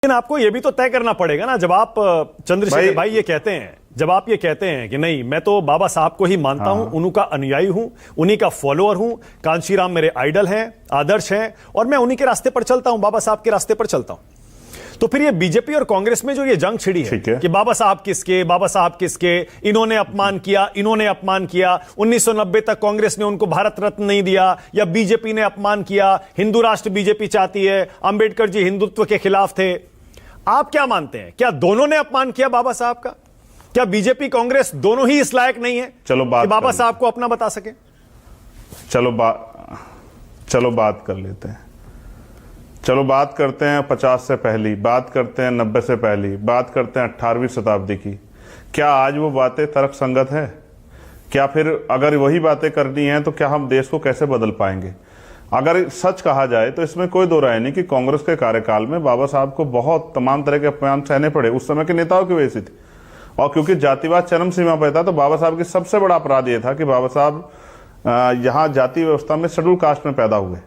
लेकिन आपको यह भी तो तय करना पड़ेगा ना, जब आप चंद्रशेखर भाई ये कहते हैं, जब आप ये कहते हैं कि नहीं मैं तो बाबा साहब को ही मानता हूं, उनका अनुयायी हूं, उन्हीं का फॉलोअर हूं, कांशीराम मेरे आइडल हैं, आदर्श हैं और मैं उन्हीं के रास्ते पर चलता हूं, बाबा साहब के रास्ते पर चलता हूं, तो फिर ये बीजेपी और कांग्रेस में जो ये जंग छिड़ी है कि बाबा साहब किसके, इन्होंने अपमान किया, 1990 तक कांग्रेस ने उनको भारत रत्न नहीं दिया या बीजेपी ने अपमान किया, हिंदू राष्ट्र बीजेपी चाहती है, अंबेडकर जी हिंदुत्व के खिलाफ थे। आप क्या मानते हैं, क्या दोनों ने अपमान किया बाबा साहब का? क्या बीजेपी कांग्रेस दोनों ही इस लायक नहीं है कि बाबा साहब को अपना बता सके? चलो बात कर लेते हैं। चलो बात करते हैं 50 से पहली, बात करते हैं 90 से पहली, बात करते हैं 18वीं शताब्दी की। क्या आज वो बातें तर्क संगत है? क्या फिर अगर वही बातें करनी है तो क्या हम देश को कैसे बदल पाएंगे? अगर सच कहा जाए तो इसमें कोई दो राय नहीं कि कांग्रेस के कार्यकाल में बाबा साहब को बहुत तमाम तरह के अपमान सहने पड़े, उस समय के नेताओं की वजह से थी। और क्योंकि जातिवाद चरम सीमा पर था तो बाबा साहब की सबसे बड़ा अपराध यह था कि बाबा साहब यहाँ जाति व्यवस्था में शेड्यूल कास्ट में पैदा हुए,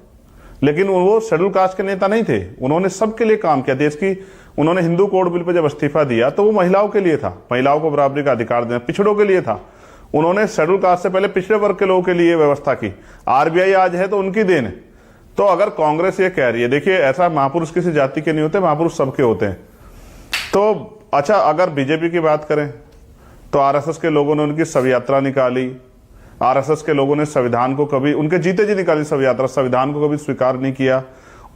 लेकिन वो शेड्यूल कास्ट के नेता नहीं थे। उन्होंने सबके लिए काम किया देश की। उन्होंने हिंदू कोड बिल पर जब इस्तीफा दिया तो वो महिलाओं के लिए था, महिलाओं को बराबरी का अधिकार देना, पिछड़ों के लिए था। उन्होंने शेड्यूल कास्ट से पहले पिछड़े वर्ग के लोगों के लिए व्यवस्था की। आरबीआई आज है तो उनकी देन है। तो अगर कांग्रेस ये कह रही है, देखिए ऐसा महापुरुष किसी जाति के नहीं होते, महापुरुष सबके होते हैं। तो अच्छा, अगर बीजेपी की बात करें तो आरएसएस के लोगों ने उनकी शव यात्रा निकाली, आरएसएस के लोगों ने संविधान को कभी, उनके जीते जी निकाली शव यात्रा, संविधान को कभी स्वीकार नहीं किया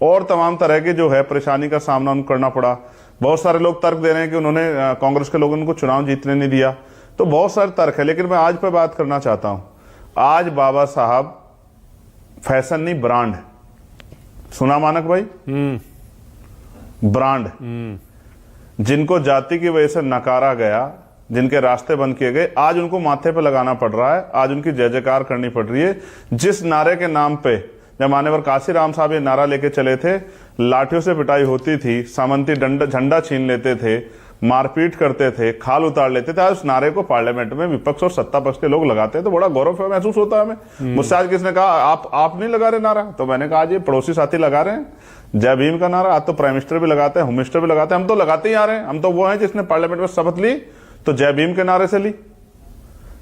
और तमाम तरह के जो है परेशानी का सामना उनको करना पड़ा। बहुत सारे लोग तर्क दे रहे हैं कि उन्होंने कांग्रेस के लोगों ने उनको चुनाव जीतने नहीं दिया, तो बहुत सारे तर्क है। लेकिन मैं आज पे बात करना चाहता हूं। आज बाबा साहब फैशन नहीं ब्रांड है। सुना मानक भाई? ब्रांड। जिनको जाति की वजह से नकारा गया, जिनके रास्ते बंद किए गए, आज उनको माथे पे लगाना पड़ रहा है, आज उनकी जय जयकार करनी पड़ रही है। जिस नारे के नाम पे जब मान्यवर कांशीराम साहब ये नारा लेके चले थे, लाठियों से पिटाई होती थी, सामंती झंडा छीन लेते थे, मारपीट करते थे, खाल उतार लेते थे, आज उस नारे को पार्लियामेंट में विपक्ष और सत्ता पक्ष के लोग लगाते हैं तो बड़ा गौरव महसूस होता है हमें। मुझसे आज किसने कहा आप नहीं लगा रहे नारा, तो मैंने कहा आज ये पड़ोसी साथी लगा रहे हैं जय भीम का नारा। आज तो प्राइम मिनिस्टर भी लगाते हैं, होम मिनिस्टर भी लगाते हैं, हम तो लगाते ही आ रहे हैं। हम तो वो हैं जिसने पार्लियामेंट में शपथ ली तो जय भीम के नारे से ली।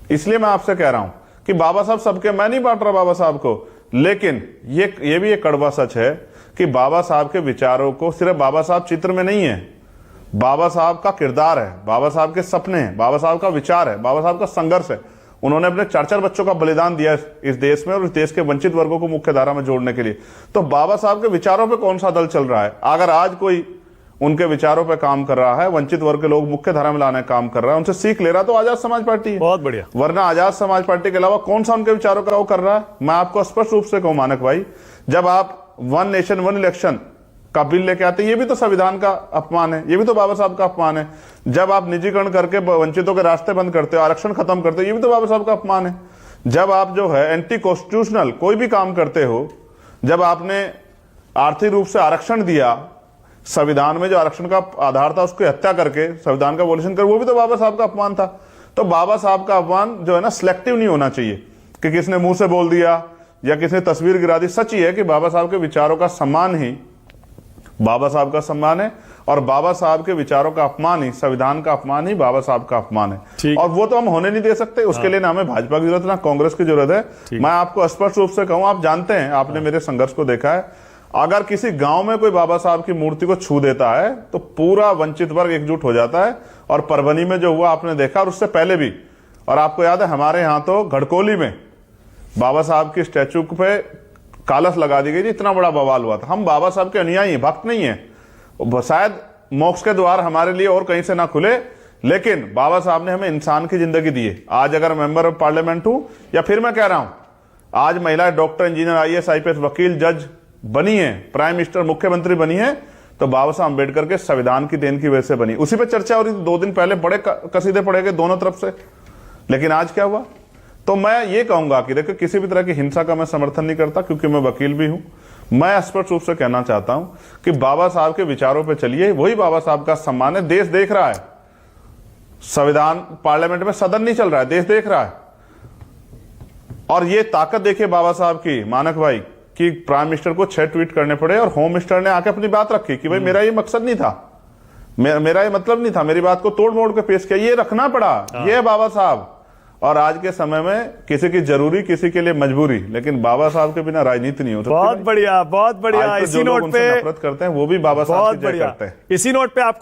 इसलिए मैं आपसे कह रहा हूं कि बाबा साहब सबके, मैं नहीं बांट रहा बाबा साहब को, लेकिन ये भी एक कड़वा सच है कि बाबा साहब के विचारों को सिर्फ बाबा साहब चित्र में नहीं है, बाबा साहब का किरदार है, बाबा साहब के सपने हैं, बाबा साहब का विचार है, बाबा साहब का संघर्ष है। उन्होंने अपने 4-4 बच्चों का बलिदान दिया इस देश में और इस देश के वंचित वर्गों को मुख्य धारा में जोड़ने के लिए। तो बाबा साहब के विचारों पे कौन सा दल चल रहा है? अगर आज कोई उनके विचारों पे काम कर रहा है, वंचित वर्ग के लोग मुख्य धारा में लाने का काम कर रहा है, उनसे सीख ले रहा तो आजाद समाज पार्टी है। बहुत बढ़िया। वरना आजाद समाज पार्टी के अलावा कौन सा उनके विचारों का वो कर रहा है? मैं आपको स्पष्ट रूप से कहूं मानक भाई, जब आप 1 नेशन 1 इलेक्शन का बिल लेके आते हैं, ये भी तो संविधान का अपमान है, ये भी तो बाबा साहब का अपमान है। जब आप निजीकरण करके वंचितों के रास्ते बंद करते हो, आरक्षण खत्म करते हो, ये भी तो बाबा साहब का अपमान है। जब आप जो है एंटी कॉन्स्टिट्यूशनल कोई भी काम करते हो, जब आपने आर्थिक रूप से आरक्षण दिया, संविधान में जो आरक्षण का आधार था उसकी हत्या करके संविधान का वॉल्यूशन कर, वो भी तो बाबा साहब का अपमान था। तो बाबा साहब का अपमान जो है ना सिलेक्टिव नहीं होना चाहिए कि किसने मुंह से बोल दिया या किसने तस्वीर गिरा दी। सच ही है कि बाबा साहब के विचारों का सम्मान ही बाबा साहब का सम्मान है और बाबा साहब के विचारों का अपमान ही, संविधान का अपमान ही बाबा साहब का अपमान है। और वो तो हम होने नहीं दे सकते। उसके लिए ना हमें भाजपा की जरूरत ना कांग्रेस की जरूरत है। मैं आपको स्पष्ट रूप से कहूं, आप जानते हैं, आपने मेरे संघर्ष को देखा है, अगर किसी गांव में कोई बाबा साहब की मूर्ति को छू देता है तो पूरा वंचित वर्ग एकजुट हो जाता है। और परभनी में जो हुआ आपने देखा, और उससे पहले भी, और आपको याद है हमारे यहां तो घड़कोली में बाबा साहब की स्टैचू पे कालस लगा दी गई थी, इतना बड़ा बवाल हुआ था। हम बाबा साहब के अनुयायी, भक्त नहीं है। शायद मोक्ष के द्वार हमारे लिए और कहीं से ना खुले, लेकिन बाबा साहब ने हमें इंसान की जिंदगी दी है। आज अगर मेंबर ऑफ पार्लियामेंट हूं, या फिर मैं कह रहा हूं आज महिला डॉक्टर, इंजीनियर, IAS, IPS, वकील, जज बनी है, प्राइम मिनिस्टर, मुख्यमंत्री बनी है, तो बाबा साहब अम्बेडकर के संविधान की देन की वजह से बनी। उसी पे चर्चा हो रही थी 2 दिन पहले, बड़े कसीदे पड़े गए दोनों तरफ से। लेकिन आज क्या हुआ? तो मैं ये कहूंगा कि देखो, किसी भी तरह की हिंसा का मैं समर्थन नहीं करता, क्योंकि मैं वकील भी हूं। मैं स्पष्ट रूप से कहना चाहता हूं कि बाबा साहब के विचारों पे चलिए, वही बाबा साहब का सम्मान है। देश देख रहा है, संविधान पार्लियामेंट में सदन नहीं चल रहा है, देश देख रहा है। और ये ताकत देखिए बाबा साहब की मानक भाई, कि प्राइम मिनिस्टर को 6 ट्वीट करने पड़े और होम मिनिस्टर ने आके अपनी बात रखी कि भाई मेरा ये मकसद नहीं था, मेरा ये मतलब नहीं था, मेरी बात को तोड़ मोड़ के पेश किया, ये रखना पड़ा। ये है बाबा साहब। और आज के समय में किसी की जरूरी, किसी के लिए मजबूरी, लेकिन बाबा साहब के बिना राजनीति नहीं हो सकती। बहुत बढ़िया, बहुत बढ़िया। आज तो इसी जो लोग नोट उनसे पे नफरत करते हैं वो भी बाबा साहब की जय करते हैं। इसी नोट पे आपको